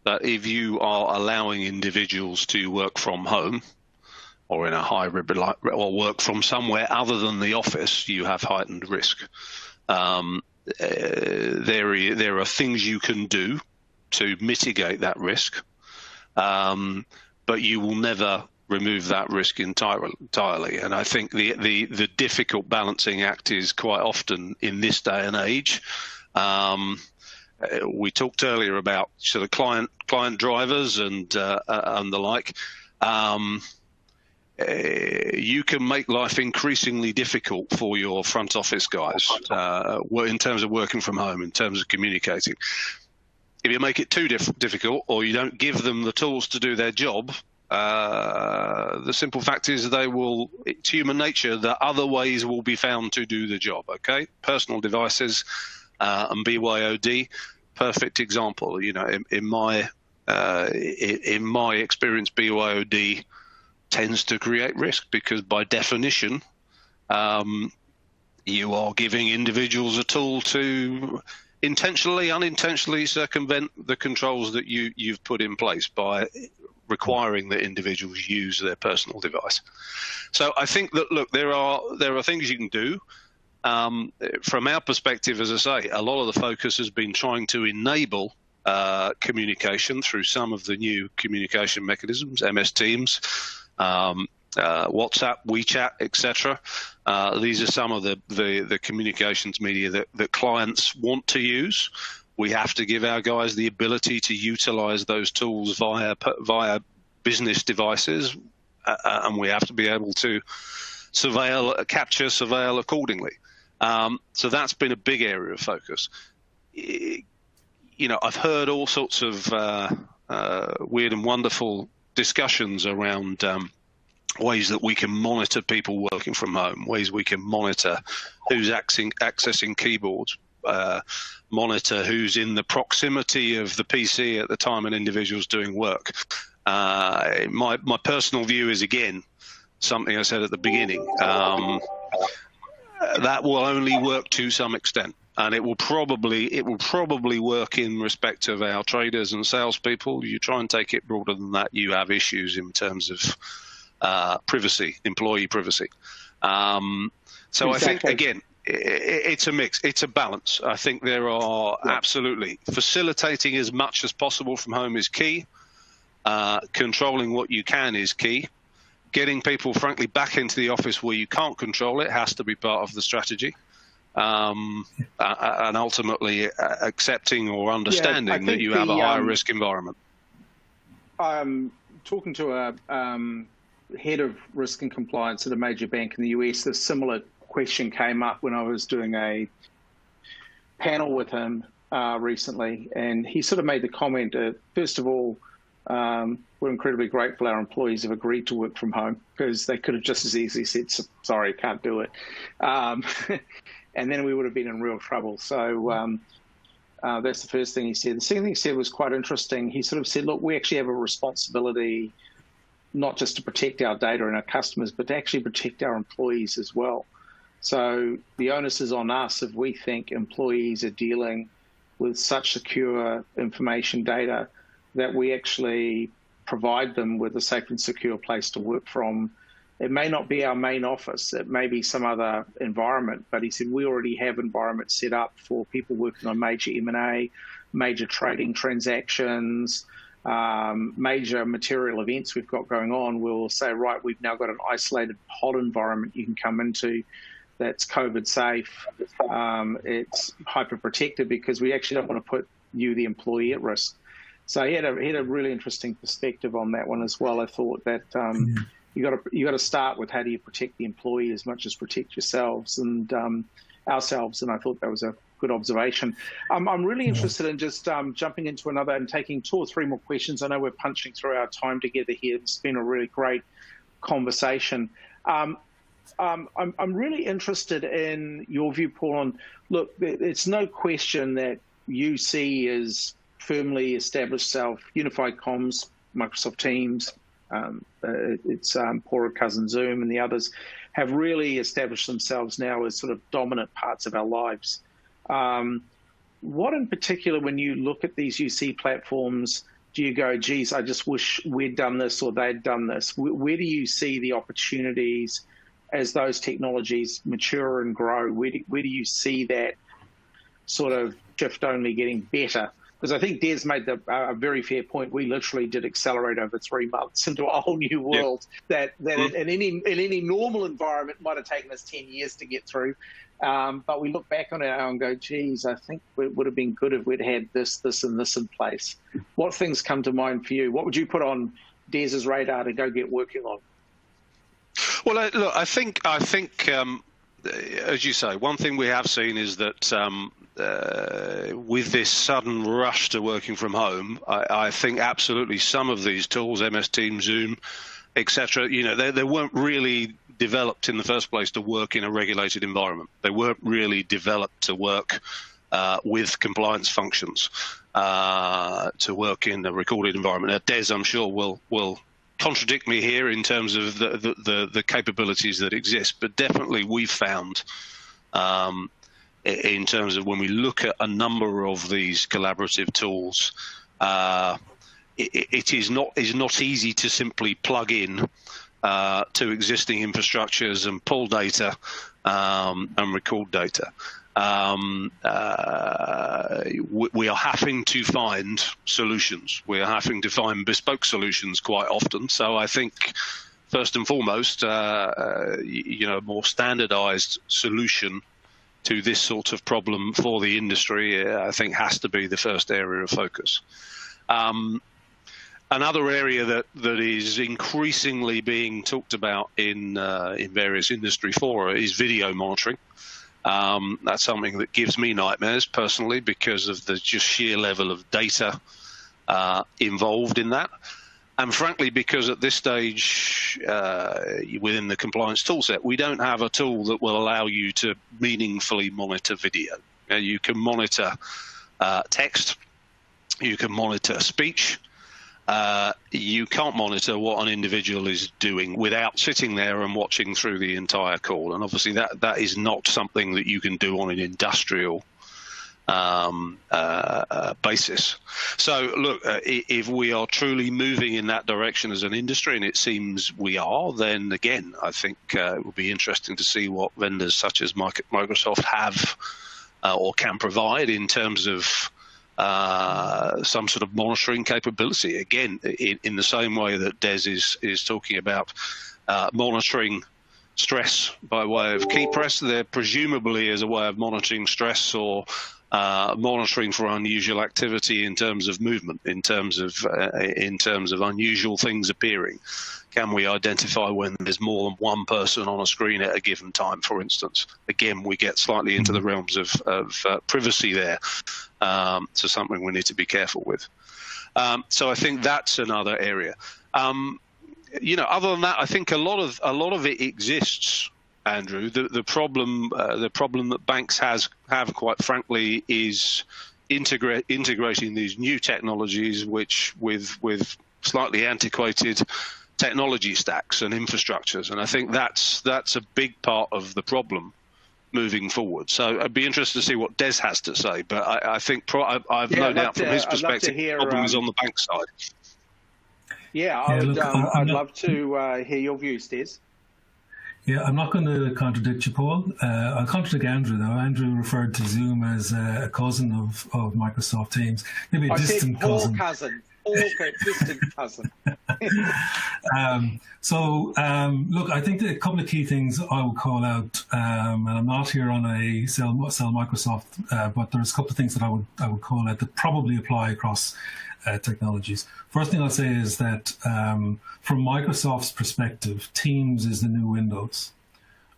that if you are allowing individuals to work from home or in a hybrid or work from somewhere other than the office, you have heightened risk. There are things you can do to mitigate that risk, but you will never remove that risk entirely. And I think the difficult balancing act is quite often in this day and age. We talked earlier about sort of client drivers and the like. You can make life increasingly difficult for your front office guys in terms of working from home, in terms of communicating. If you make it too difficult, or you don't give them the tools to do their job, the simple fact is it's human nature that other ways will be found to do the job, okay? Personal devices and BYOD, perfect example. In my experience, BYOD tends to create risk because by definition, you are giving individuals a tool to intentionally, unintentionally circumvent the controls that you've put in place by requiring that individuals use their personal device. So I think that, look, there are things you can do. From our perspective, as I say, a lot of the focus has been trying to enable communication through some of the new communication mechanisms, MS Teams, WhatsApp, WeChat, etc. These are some of the communications media that clients want to use. We have to give our guys the ability to utilize those tools via business devices, and we have to be able to surveil accordingly. So that's been a big area of focus. I've heard all sorts of weird and wonderful discussions around ways that we can monitor people working from home, ways we can monitor who's accessing keyboards, monitor who's in the proximity of the PC at the time an individual's doing work. My personal view is, again, something I said at the beginning, that will only work to some extent. And it will probably work in respect of our traders and salespeople. You try and take it broader than that, you have issues in terms of privacy, employee privacy. So exactly. I think, again, it's a mix. It's a balance. I think there are absolutely facilitating as much as possible from home is key. Controlling what you can is key. Getting people, frankly, back into the office where you can't control it has to be part of the strategy. And ultimately accepting or understanding that you have a higher risk environment. Talking to a head of risk and compliance at a major bank in the US, a similar question came up when I was doing a panel with him recently, and he sort of made the comment, first of all, we're incredibly grateful our employees have agreed to work from home, because they could have just as easily said, sorry, can't do it. And then we would have been in real trouble. So that's the first thing he said. The second thing he said was quite interesting. He sort of said, look, we actually have a responsibility not just to protect our data and our customers, but to actually protect our employees as well. So the onus is on us if we think employees are dealing with such secure information data that we actually provide them with a safe and secure place to work from. It may not be our main office, it may be some other environment, but he said we already have environments set up for people working on major M&A, major trading transactions, major material events we've got going on. We'll say, right, we've now got an isolated pod environment you can come into that's COVID safe. It's hyper protected because we actually don't want to put you, the employee, at risk. So he had a really interesting perspective on that one as well. I thought that you got to start with how do you protect the employee as much as protect yourselves and ourselves, and I thought that was a good observation. I'm really interested in just jumping into another and taking 2 or 3 more questions. I know we're punching through our time together here. It's been a really great conversation. I'm really interested in your view, Paul, on, look, it's no question that UC is firmly established self, unified comms, Microsoft Teams, its poorer cousin Zoom and the others have really established themselves now as sort of dominant parts of our lives. What in particular, when you look at these UC platforms, do you go, geez, I just wish we'd done this or they'd done this? Where do you see the opportunities as those technologies mature and grow? Where do you see that sort of shift only getting better? Because I think Des made a very fair point. We literally did accelerate over 3 months into a whole new world that in any normal environment might have taken us 10 years to get through. But we look back on it and go, geez, I think it would have been good if we'd had this, and this in place. What things come to mind for you? What would you put on Des's radar to go get working on? Well, look, I think as you say, one thing we have seen is that with this sudden rush to working from home, I think absolutely some of these tools, MS Teams, Zoom, etc., they weren't really developed in the first place to work in a regulated environment. They weren't really developed to work with compliance functions, to work in a recorded environment. Now, Des, I'm sure, will contradict me here in terms of the capabilities that exist, but definitely we've found in terms of when we look at a number of these collaborative tools, it is not easy to simply plug in to existing infrastructures and pull data and record data. We are having to find solutions. We are having to find bespoke solutions quite often. So I think first and foremost, a more standardized solution to this sort of problem for the industry, I think, has to be the first area of focus. Another area that is increasingly being talked about in various industry fora is video monitoring. That's something that gives me nightmares personally because of the just sheer level of data involved in that. And frankly, because at this stage within the compliance toolset, we don't have a tool that will allow you to meaningfully monitor video. You can monitor text, you can monitor speech, you can't monitor what an individual is doing without sitting there and watching through the entire call. And obviously that is not something that you can do on an industrial basis. So look, if we are truly moving in that direction as an industry, and it seems we are, then again, I think it will be interesting to see what vendors such as Microsoft have or can provide in terms of some sort of monitoring capability. Again, in the same way that Des is talking about monitoring stress by way of key press, there presumably is a way of monitoring stress or monitoring for unusual activity in terms of movement, in terms of unusual things appearing. Can we identify when there's more than one person on a screen at a given time, for instance? Again, we get slightly into the realms of privacy there, so something we need to be careful with. So I think that's another area. Other than that, I think a lot of it exists, Andrew. The problem that banks have, quite frankly, is integrating these new technologies, which with slightly antiquated technology stacks and infrastructures, and I think that's a big part of the problem moving forward. So I'd be interested to see what Des has to say, but I think I've no doubt from his perspective, the problem is on the bank side. I'd love to hear your views, Des. Yeah, I'm not going to contradict you, Paul. I'll contradict Andrew, though. Andrew referred to Zoom as a cousin of Microsoft Teams, maybe a distant cousin. Distant cousin. Look, I think that a couple of key things I would call out, and I'm not here on a sell Microsoft, but there's a couple of things that I would call out that probably apply across technologies. First thing I'll say is that from Microsoft's perspective, Teams is the new Windows,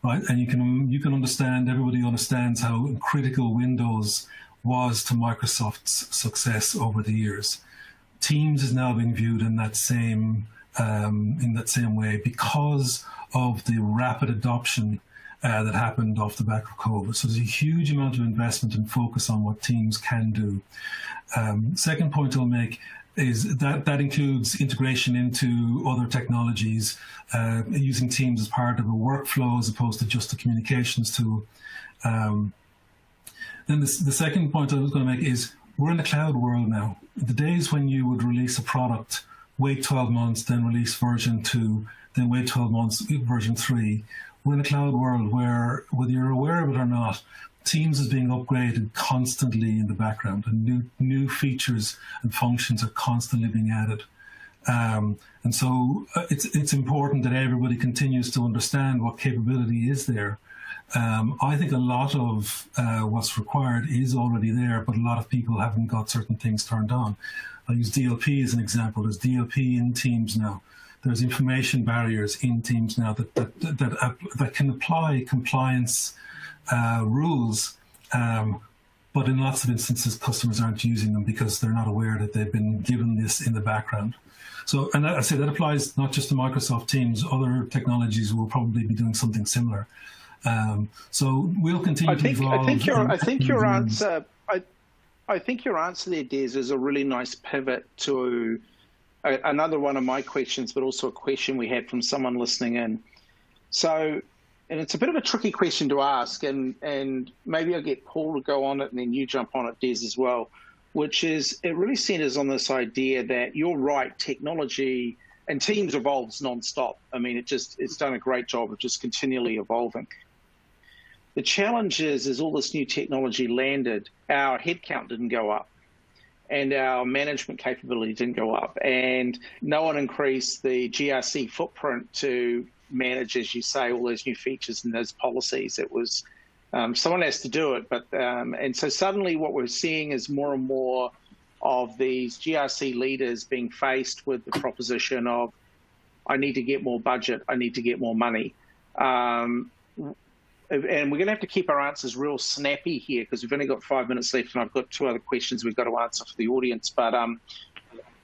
right? And you can understand, everybody understands how critical Windows was to Microsoft's success over the years. Teams is now being viewed in that same way because of the rapid adoption that happened off the back of COVID. So there's a huge amount of investment and focus on what Teams can do. Second point I'll make is that includes integration into other technologies, using Teams as part of a workflow as opposed to just a communications tool. Then the second point I was going to make is we're in the cloud world now. The days when you would release a product, wait 12 months, then release version 2, then wait 12 months, version 3. We're in a cloud world where, whether you're aware of it or not, Teams is being upgraded constantly in the background, and new features and functions are constantly being added. And so it's important that everybody continues to understand what capability is there. I think a lot of what's required is already there, but a lot of people haven't got certain things turned on. I'll use DLP as an example. There's DLP in Teams now. There's information barriers in Teams now that can apply compliance rules, but in lots of instances, customers aren't using them because they're not aware that they've been given this in the background. So, and I say that applies not just to Microsoft Teams. Other technologies will probably be doing something similar. So we'll continue to evolve. I think your answer there, Des, is a really nice pivot to another one of my questions, but also a question we had from someone listening in. So, and it's a bit of a tricky question to ask, and maybe I'll get Paul to go on it and then you jump on it, Des, as well, which is it really centers on this idea that you're right, technology and Teams evolves nonstop. I mean, it's done a great job of just continually evolving. The challenge is all this new technology landed, our headcount didn't go up and our management capability didn't go up, and no one increased the GRC footprint to manage, as you say, all those new features and those policies. It was someone has to do it, but and so suddenly what we're seeing is more and more of these GRC leaders being faced with the proposition of, I need to get more budget, I need to get more money. And we're going to have to keep our answers real snappy here because we've only got 5 minutes left and I've got 2 other questions we've got to answer for the audience. But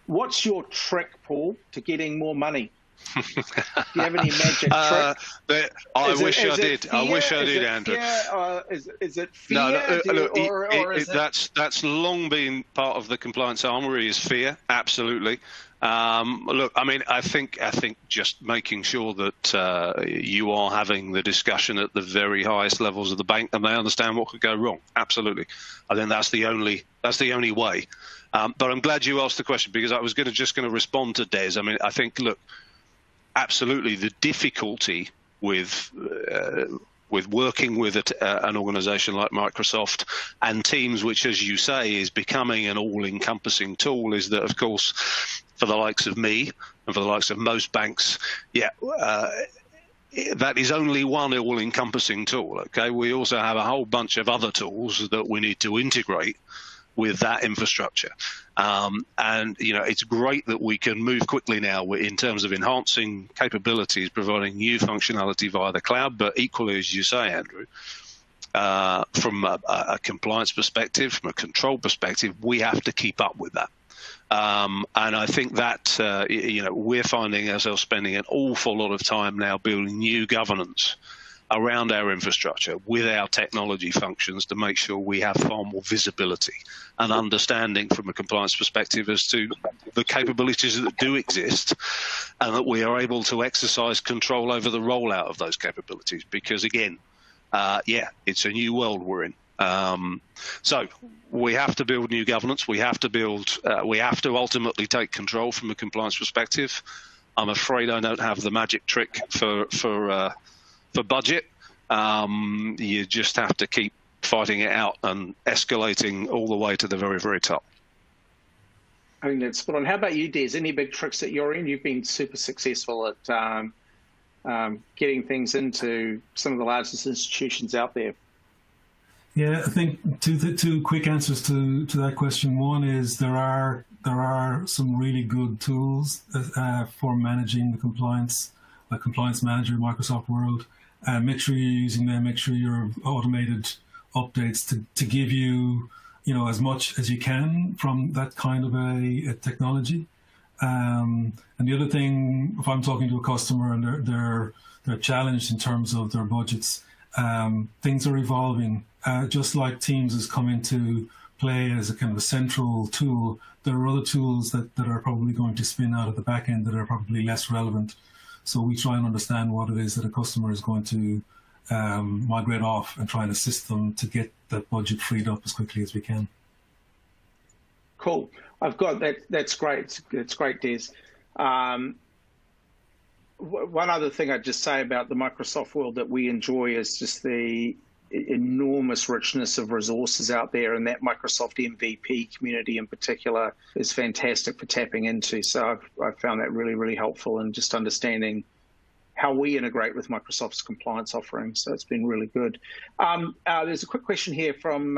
what's your trick, Paul, to getting more money? Do you have any magic trick? I wish I did. I wish I did, Andrew. Is it fear? That's long been part of the compliance armory is fear. Absolutely. Look, I mean, I think just making sure that you are having the discussion at the very highest levels of the bank and they understand what could go wrong. Absolutely. I think that's the only way. But I'm glad you asked the question, because I was just going to respond to Des. I mean, I think, look, absolutely, the difficulty with working with an organization like Microsoft and Teams, which, as you say, is becoming an all-encompassing tool, is that, of course, for the likes of me and for the likes of most banks, that is only one all-encompassing tool. Okay, we also have a whole bunch of other tools that we need to integrate with that infrastructure. And, it's great that we can move quickly now in terms of enhancing capabilities, providing new functionality via the cloud. But equally, as you say, Andrew, from a compliance perspective, from a control perspective, we have to keep up with that. And I think that, we're finding ourselves spending an awful lot of time now building new governance around our infrastructure with our technology functions to make sure we have far more visibility and understanding from a compliance perspective as to the capabilities that do exist, and that we are able to exercise control over the rollout of those capabilities. Because again, it's a new world we're in. So we have to build new governance. We have to ultimately take control from a compliance perspective. I'm afraid I don't have the magic trick for budget. You just have to keep fighting it out and escalating all the way to the very, very top. I think that's spot on. How about you, Des? Any big tricks that you're in? You've been super successful at getting things into some of the largest institutions out there. Yeah, I think two quick answers to that question. One is there are some really good tools for managing the compliance, like Compliance Manager in Microsoft World. Make sure you're using them. Make sure your automated updates to give you, as much as you can from that kind of a technology. And the other thing, if I'm talking to a customer and they're challenged in terms of their budgets, things are evolving. Just like Teams has come into play as a kind of a central tool, there are other tools that are probably going to spin out of the back end that are probably less relevant. So we try and understand what it is that a customer is going to migrate off and try and assist them to get that budget freed up as quickly as we can. Cool. I've got that. That's great. That's great, Des. One other thing I'd just say about the Microsoft world that we enjoy is just the enormous richness of resources out there, and that Microsoft MVP community in particular is fantastic for tapping into. So I've found that really, really helpful in just understanding how we integrate with Microsoft's compliance offerings. So it's been really good. There's a quick question here from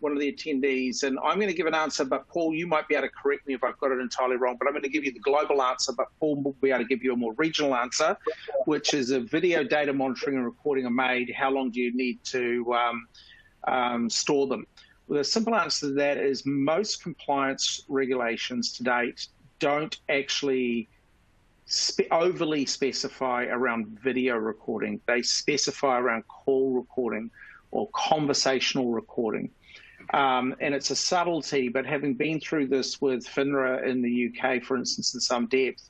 one of the attendees, and I'm going to give an answer, but Paul, you might be able to correct me if I've got it entirely wrong, but I'm going to give you the global answer, but Paul will be able to give you a more regional answer, which is if video data monitoring and recording are made, how long do you need to store them? Well, the simple answer to that is most compliance regulations to date don't actually overly specify around video recording. They specify around call recording or conversational recording. And it's a subtlety, but having been through this with FINRA in the UK, for instance, in some depth,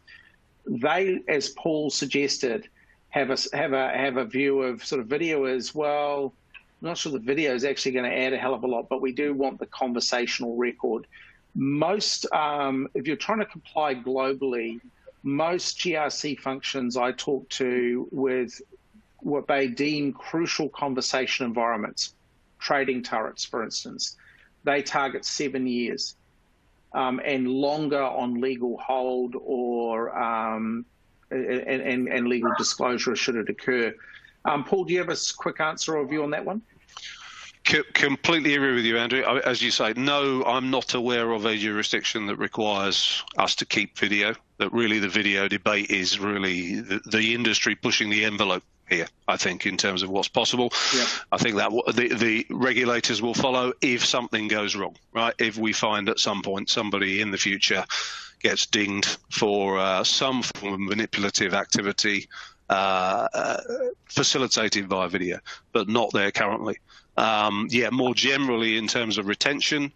they, as Paul suggested, have a view of sort of video as well. I'm not sure the video is actually going to add a hell of a lot, but we do want the conversational record. Most, if you're trying to comply globally, most GRC functions I talk to with what they deem crucial conversation environments, trading turrets, for instance, they target 7 years and longer on legal hold or and legal disclosure should it occur. Paul, do you have a quick answer or view on that one? Completely agree with you, Andrew. As you say, no, I'm not aware of a jurisdiction that requires us to keep video. That really the video debate is really the industry pushing the envelope here, I think, in terms of what's possible. Yep. I think that the regulators will follow if something goes wrong, right? If we find at some point somebody in the future gets dinged for some form of manipulative activity facilitated via video, but not there currently. Yeah, more generally in terms of retention,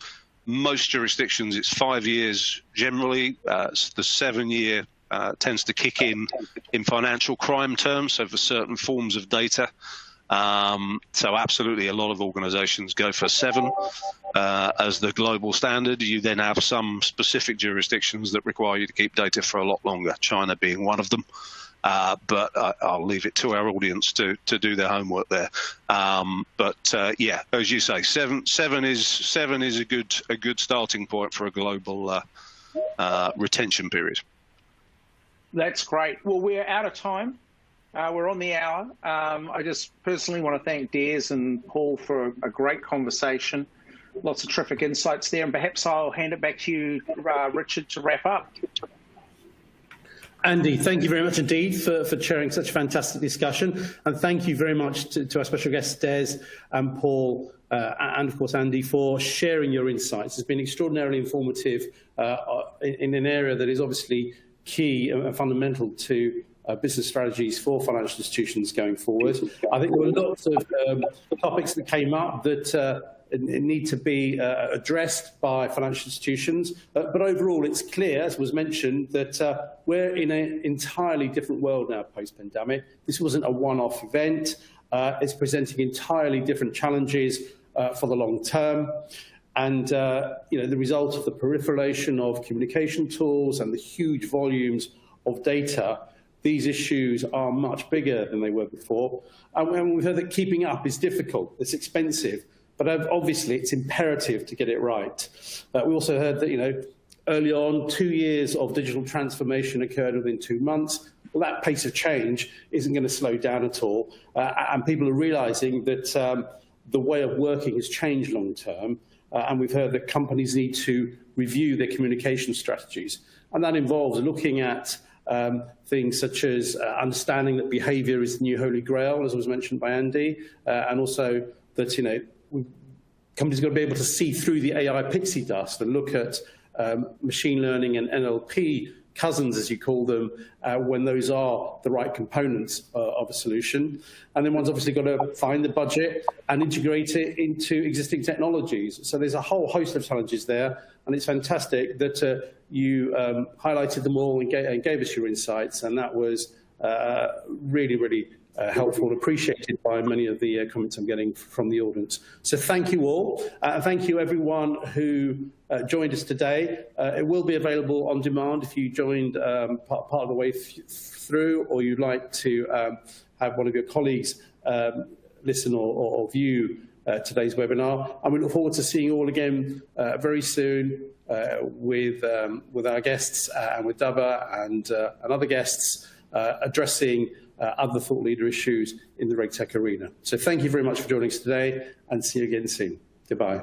most jurisdictions it's 5 years generally. The 7-year tends to kick in financial crime terms, so for certain forms of data. So absolutely a lot of organizations go for 7 as the global standard. You then have some specific jurisdictions that require you to keep data for a lot longer, China being one of them. But I'll leave it to our audience to do their homework there. Yeah, as you say, seven is a good starting point for a global retention period. That's great. Well, we're out of time. We're on the hour. I just personally want to thank Des and Paul for a great conversation. Lots of terrific insights there. And perhaps I'll hand it back to you, Richard, to wrap up. Andy, thank you very much indeed for chairing such a fantastic discussion. And thank you very much to our special guests, Des and Paul, and of course, Andy, for sharing your insights. It's been extraordinarily informative in an area that is obviously key and fundamental to business strategies for financial institutions going forward. I think there were lots of topics that came up that need to be addressed by financial institutions. But overall, it's clear, as was mentioned, that we're in an entirely different world now post-pandemic. This wasn't a one-off event. It's presenting entirely different challenges for the long term. And the result of the proliferation of communication tools and the huge volumes of data, these issues are much bigger than they were before. And we've heard that keeping up is difficult, it's expensive, but obviously it's imperative to get it right. We also heard that, early on, 2 years of digital transformation occurred within 2 months. Well, that pace of change isn't going to slow down at all. And people are realizing that the way of working has changed long term. And we've heard that companies need to review their communication strategies. And that involves looking at things such as understanding that behavior is the new holy grail, as was mentioned by Andy, and also that, companies are going to be able to see through the AI pixie dust and look at machine learning and NLP cousins, as you call them, when those are the right components of a solution. And then one's obviously got to find the budget and integrate it into existing technologies. So there's a whole host of challenges there, and it's fantastic that you highlighted them all and gave us your insights, and that was really, really helpful and appreciated by many of the comments I'm getting from the audience. So thank you all. Thank you everyone who joined us today. It will be available on demand if you joined part of the way through, or you'd like to have one of your colleagues listen or view today's webinar. And we look forward to seeing you all again very soon with our guests and with Dubba and other guests addressing other thought leader issues in the RegTech arena. So thank you very much for joining us today, and see you again soon. Goodbye.